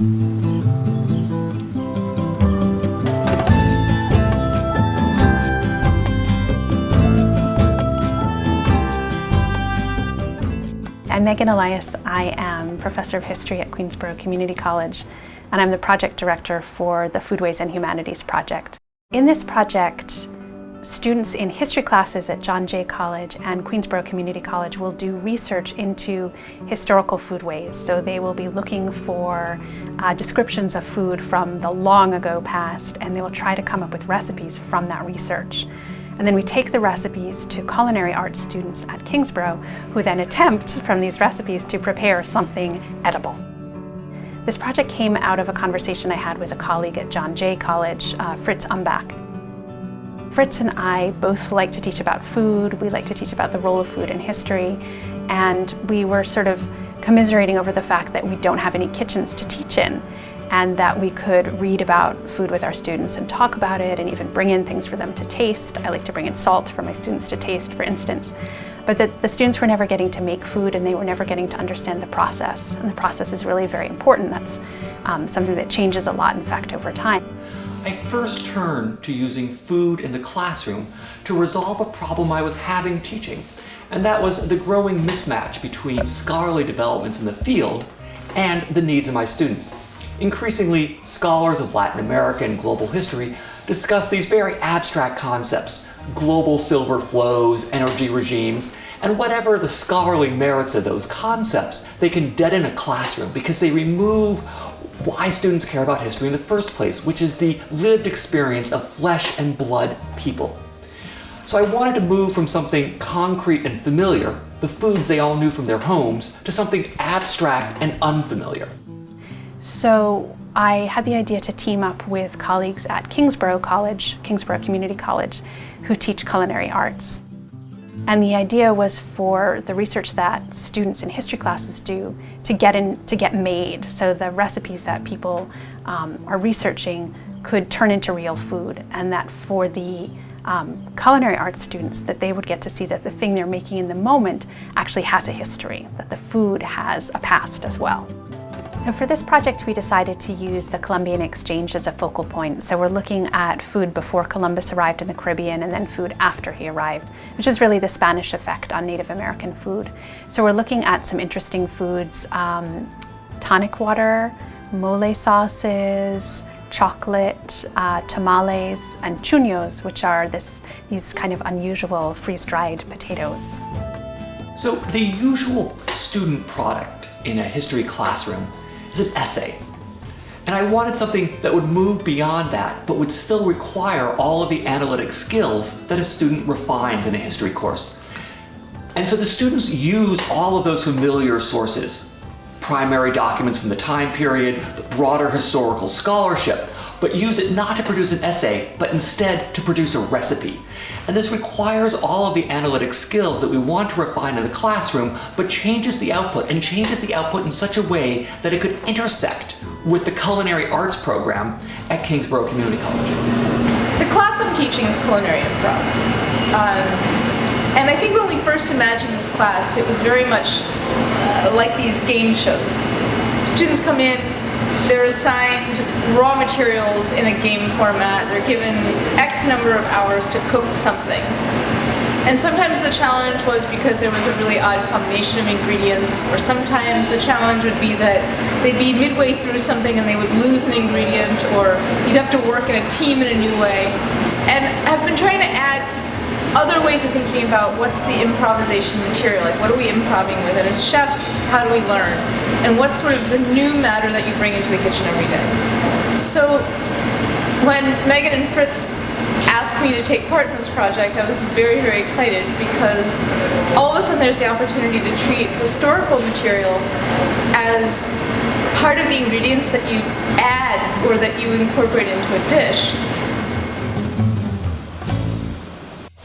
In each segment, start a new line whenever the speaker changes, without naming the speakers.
I'm Megan Elias. I am professor of history at Queensborough Community College, and I'm the project director for the Foodways and Humanities Project. In this project, students in history classes at John Jay College and Queensborough Community College will do research into historical foodways. So they will be looking for descriptions of food from the long ago past, and they will try to come up with recipes from that research. And then we take the recipes to culinary arts students at Kingsborough, who then attempt from these recipes to prepare something edible. This project came out of a conversation I had with a colleague at John Jay College, Fritz Umbach. Fritz and I both like to teach about food. We like to teach about the role of food in history. And we were sort of commiserating over the fact that we don't have any kitchens to teach in, and that we could read about food with our students and talk about it and even bring in things for them to taste. I like to bring in salt for my students to taste, for instance. But the students were never getting to make food, and they were never getting to understand the process. And the process is really very important. That's something that changes a lot, in fact, over time.
I first turned to using food in the classroom to resolve a problem I was having teaching, and that was the growing mismatch between scholarly developments in the field and the needs of my students. Increasingly, scholars of Latin America and global history discuss these very abstract concepts: global silver flows, energy regimes, and whatever the scholarly merits of those concepts, they can deaden a classroom because they remove why students care about history in the first place, which is the lived experience of flesh and blood people. So I wanted to move from something concrete and familiar, the foods they all knew from their homes, to something abstract and unfamiliar.
So I had the idea to team up with colleagues at Kingsborough College, Kingsborough Community College, who teach culinary arts. And the idea was for the research that students in history classes do to get made, so the recipes that people are researching could turn into real food, and that for the culinary arts students, that they would get to see that the thing they're making in the moment actually has a history, that the food has a past as well. So for this project, we decided to use the Columbian Exchange as a focal point. So we're looking at food before Columbus arrived in the Caribbean, and then food after he arrived, which is really the Spanish effect on Native American food. So we're looking at some interesting foods: tonic water, mole sauces, chocolate, tamales, and chuños, which are these kind of unusual freeze-dried potatoes.
So the usual student product in a history classroom is an essay. And I wanted something that would move beyond that, but would still require all of the analytic skills that a student refines in a history course. And so the students use all of those familiar sources, primary documents from the time period, the broader historical scholarship, but use it not to produce an essay, but instead to produce a recipe. And this requires all of the analytic skills that we want to refine in the classroom, but changes the output in such a way that it could intersect with the culinary arts program at Kingsborough Community College.
The class I'm teaching is culinary improv. And I think when we first imagined this class, it was very much like these game shows. Students come in, they're assigned raw materials in a game format. They're given X number of hours to cook something. And sometimes the challenge was because there was a really odd combination of ingredients, or sometimes the challenge would be that they'd be midway through something and they would lose an ingredient, or you'd have to work in a team in a new way. And I've been trying to add other ways of thinking about what's the improvisation material, like what are we improving with, and as chefs, how do we learn? And what's sort of the new matter that you bring into the kitchen every day? So when Megan and Fritz asked me to take part in this project, I was very, very excited, because all of a sudden there's the opportunity to treat historical material as part of the ingredients that you add or that you incorporate into a dish.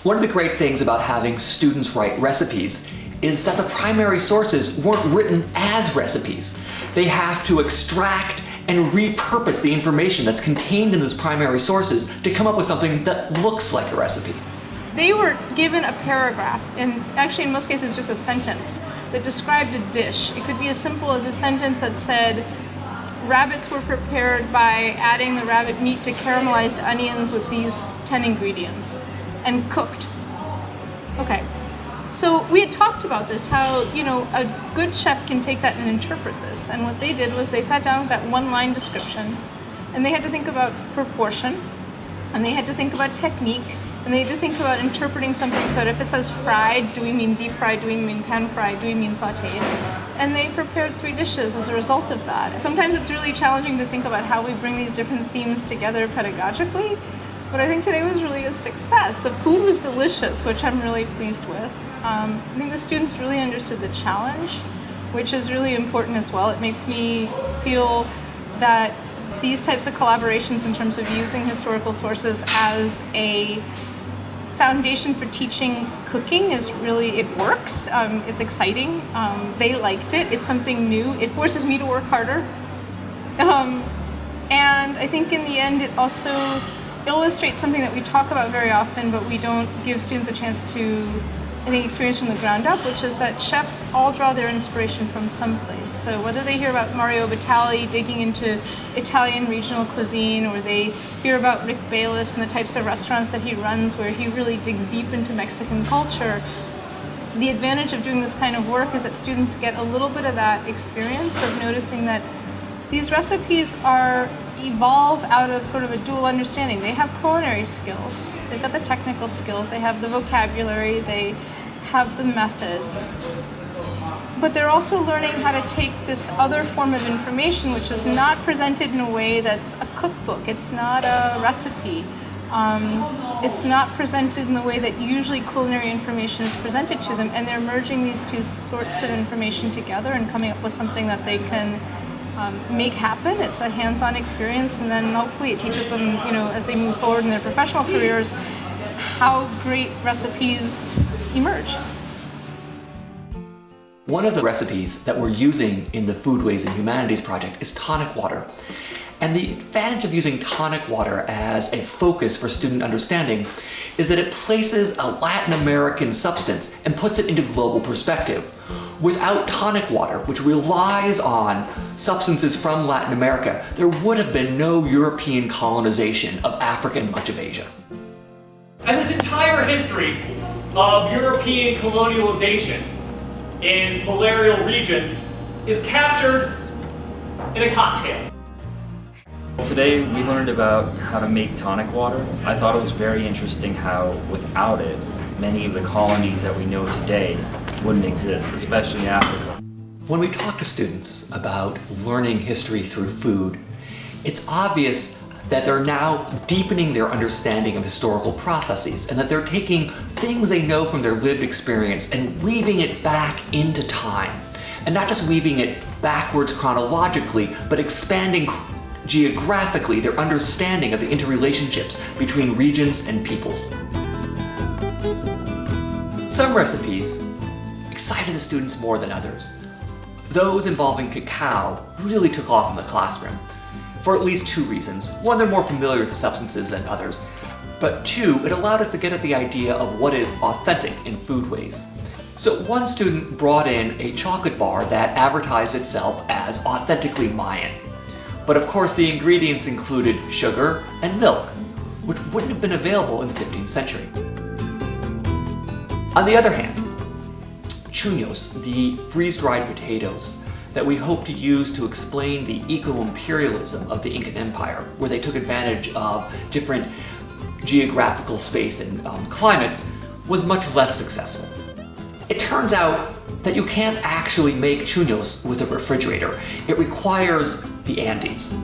One of the great things about having students write recipes is that the primary sources weren't written as recipes. They have to extract and repurpose the information that's contained in those primary sources to come up with something that looks like a recipe.
They were given a paragraph, and actually in most cases just a sentence, that described a dish. It could be as simple as a sentence that said, rabbits were prepared by adding the rabbit meat to caramelized onions with these 10 ingredients and cooked. Okay, so we had talked about this, how, you know, a good chef can take that and interpret this. And what they did was they sat down with that one-line description, and they had to think about proportion, and they had to think about technique, and they had to think about interpreting something so that if it says fried, do we mean deep fried, do we mean pan fried, do we mean sauteed? And they prepared 3 dishes as a result of that. Sometimes it's really challenging to think about how we bring these different themes together pedagogically, but I think today was really a success. The food was delicious, which I'm really pleased with. I think the students really understood the challenge, which is really important as well. It makes me feel that these types of collaborations in terms of using historical sources as a foundation for teaching cooking is really, it works. It's exciting. They liked it. It's something new. It forces me to work harder. And I think in the end it also illustrates something that we talk about very often, but we don't give students a chance to, I think, experience from the ground up, which is that chefs all draw their inspiration from someplace. So whether they hear about Mario Batali digging into Italian regional cuisine, or they hear about Rick Bayless and the types of restaurants that he runs where he really digs deep into Mexican culture, the advantage of doing this kind of work is that students get a little bit of that experience of noticing that these recipes evolve out of sort of a dual understanding. They have culinary skills, they've got the technical skills, they have the vocabulary, they have the methods, but they're also learning how to take this other form of information, which is not presented in a way that's a cookbook, it's not a recipe, it's not presented in the way that usually culinary information is presented to them, and they're merging these two sorts of information together and coming up with something that they can make happen. It's a hands-on experience, and then hopefully it teaches them, you know, as they move forward in their professional careers, how great recipes emerge.
One of the recipes that we're using in the Foodways and Humanities Project is tonic water. And the advantage of using tonic water as a focus for student understanding is that it places a Latin American substance and puts it into global perspective. Without tonic water, which relies on substances from Latin America, there would have been no European colonization of Africa and much of Asia.
And this entire history of European colonialization in malarial regions is captured in a cocktail.
Today we learned about how to make tonic water. I thought it was very interesting how without it, many of the colonies that we know today wouldn't exist, especially in Africa.
When we talk to students about learning history through food, it's obvious that they're now deepening their understanding of historical processes, and that they're taking things they know from their lived experience and weaving it back into time. And not just weaving it backwards chronologically, but expanding geographically their understanding of the interrelationships between regions and peoples. Some recipes excited the students more than others. Those involving cacao really took off in the classroom, for at least 2 reasons. One, they're more familiar with the substances than others, but 2, it allowed us to get at the idea of what is authentic in foodways. So one student brought in a chocolate bar that advertised itself as authentically Mayan. But of course the ingredients included sugar and milk, which wouldn't have been available in the 15th century. On the other hand, chuños, the freeze-dried potatoes that we hope to use to explain the eco-imperialism of the Incan Empire, where they took advantage of different geographical space and climates, was much less successful. It turns out that you can't actually make chuños with a refrigerator. It requires the Andes.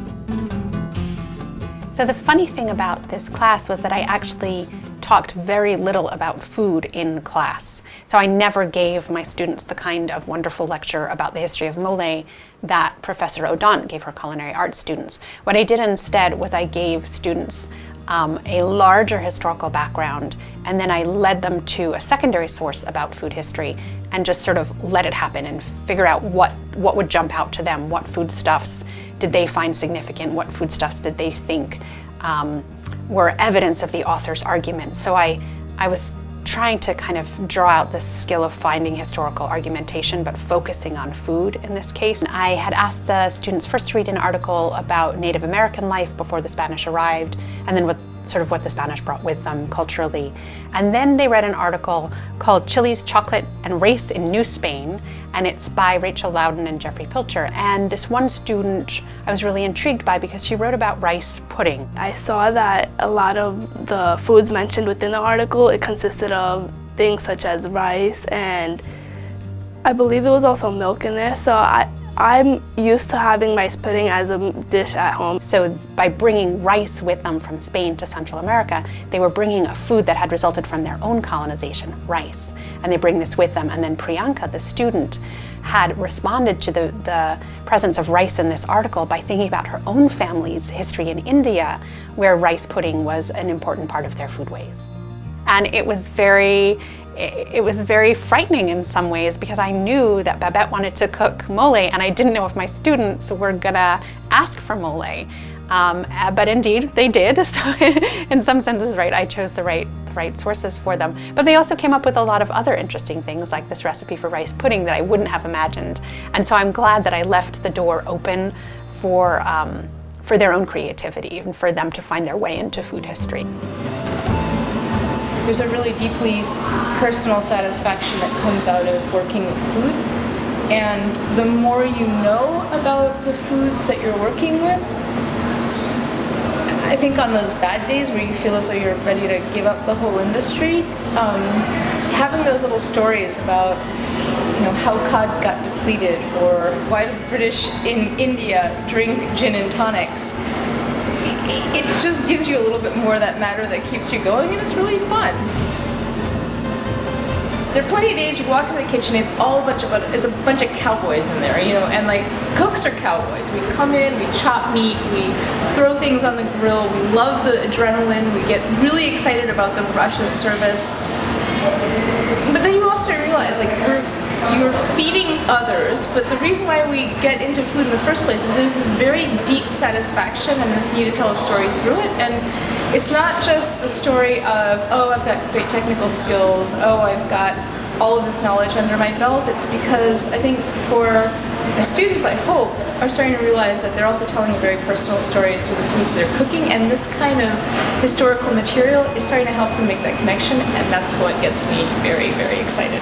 So the funny thing about this class was that I actually talked very little about food in class. So I never gave my students the kind of wonderful lecture about the history of mole that Professor Audant gave her culinary arts students. What I did instead was I gave students a larger historical background, and then I led them to a secondary source about food history and just sort of let it happen and figure out what would jump out to them. What foodstuffs did they find significant? What foodstuffs did they think were evidence of the author's argument? So I was trying to kind of draw out this skill of finding historical argumentation, but focusing on food in this case. I had asked the students first to read an article about Native American life before the Spanish arrived, and then what the Spanish brought with them culturally. And then they read an article called Chilies, Chocolate, and Race in New Spain, and it's by Rachel Loudon and Jeffrey Pilcher. And this one student I was really intrigued by because she wrote about rice pudding.
I saw that a lot of the foods mentioned within the article, it consisted of things such as rice, and I believe it was also milk in there. So I'm used to having rice pudding as a dish at home.
So by bringing rice with them from Spain to Central America, they were bringing a food that had resulted from their own colonization, rice. And they bring this with them. And then Priyanka, the student, had responded to the presence of rice in this article by thinking about her own family's history in India, where rice pudding was an important part of their foodways. And it was very frightening in some ways because I knew that Babette wanted to cook mole, and I didn't know if my students were gonna ask for mole. But indeed, they did. So in some senses, right, I chose the right sources for them. But they also came up with a lot of other interesting things, like this recipe for rice pudding that I wouldn't have imagined. And so I'm glad that I left the door open for their own creativity and for them to find their way into food history.
There's a really deeply personal satisfaction that comes out of working with food. And the more you know about the foods that you're working with, I think on those bad days where you feel as though you're ready to give up the whole industry, having those little stories about how cod got depleted, or why the British in India drink gin and tonics, it just gives you a little bit more of that matter that keeps you going, and it's really fun. There are plenty of days you walk in the kitchen, it's a bunch of cowboys in there, and like cooks are cowboys. We come in, we chop meat, we throw things on the grill, we love the adrenaline, we get really excited about the rush of service. But then you also realize, like, you're feeding others, but the reason why we get into food in the first place is there's this very deep satisfaction and this need to tell a story through it. And it's not just the story of, oh, I've got great technical skills, oh, I've got all of this knowledge under my belt. It's because I think for my students, I hope, are starting to realize that they're also telling a very personal story through the foods that they're cooking, and this kind of historical material is starting to help them make that connection, and that's what gets me very, very excited.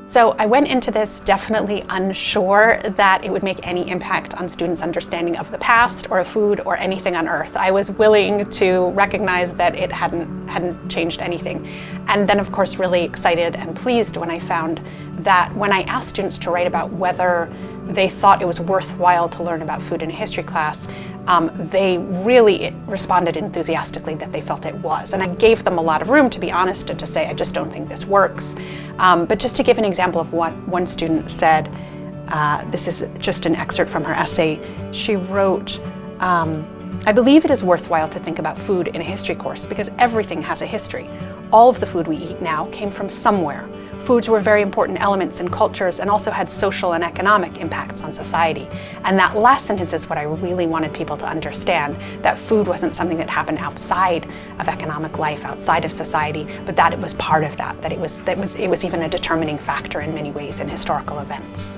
So I went into this definitely unsure that it would make any impact on students' understanding of the past or of food or anything on earth. I was willing to recognize that it hadn't changed anything. And then of course really excited and pleased when I found that when I asked students to write about whether they thought it was worthwhile to learn about food in a history class, they really responded enthusiastically that they felt it was. And I gave them a lot of room, to be honest, and to say, I just don't think this works. But just to give an example of what one student said, this is just an excerpt from her essay. She wrote, I believe it is worthwhile to think about food in a history course because everything has a history. All of the food we eat now came from somewhere. Foods were very important elements in cultures and also had social and economic impacts on society. And that last sentence is what I really wanted people to understand, that food wasn't something that happened outside of economic life, outside of society, but that it was part of that it was even a determining factor in many ways in historical events.